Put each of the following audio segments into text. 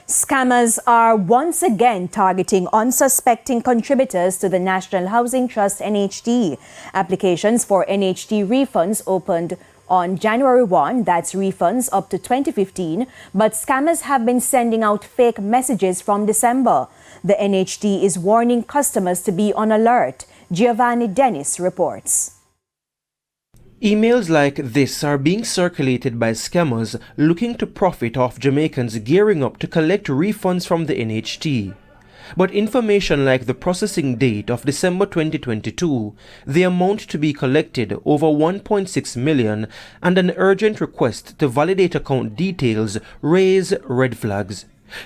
Scammers are once again targeting unsuspecting contributors to the National Housing Trust NHT. Applications for NHT refunds opened on January 1, that's refunds up to 2015, but scammers have been sending out fake messages from December. The NHT is warning customers to be on alert. Giovanni Dennis reports. Emails like this are being circulated by scammers looking to profit off Jamaicans gearing up to collect refunds from the NHT. But information like the processing date of December 2022, the amount to be collected over 1.6 million, and an urgent request to validate account details raise red flags.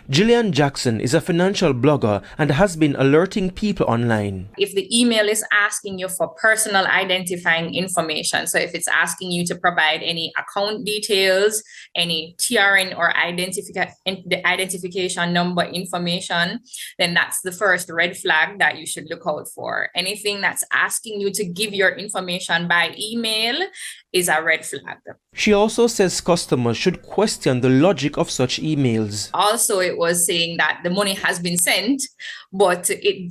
Gillian Jackson is a financial blogger and has been alerting people online. If the email is asking you for personal identifying information, so if it's asking you to provide any account details, any TRN or identification number information, then that's the first red flag that you should look out for. Anything that's asking you to give your information by email is a red flag. She also says customers should question the logic of such emails. Also, it was saying that the money has been sent, but in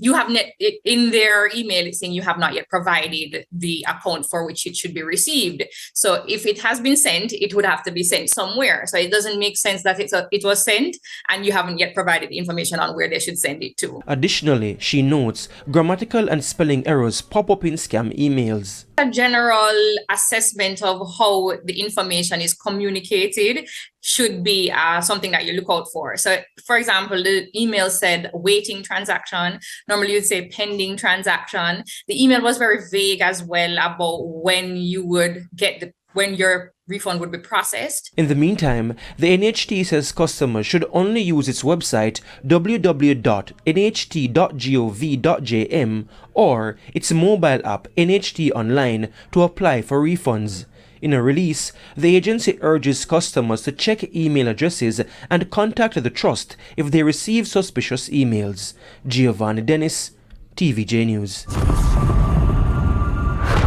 their email, it's saying you have not yet provided the account for which it should be received. So if it has been sent, it would have to be sent somewhere. So it doesn't make sense that it was sent and you haven't yet provided the information on where they should send it to. Additionally, she notes grammatical and spelling errors pop up in scam emails. A general assessment of how the information is communicated should be something that you look out for. So, for example, the email said waiting transaction. Normally you'd say pending transaction. The email was very vague as well about when you would get when your refund would be processed. In the meantime, the NHT says customers should only use its website www.nht.gov.jm or its mobile app NHT Online to apply for refunds. In a release, the agency urges customers to check email addresses and contact the trust if they receive suspicious emails. Giovanni Dennis, TVJ News.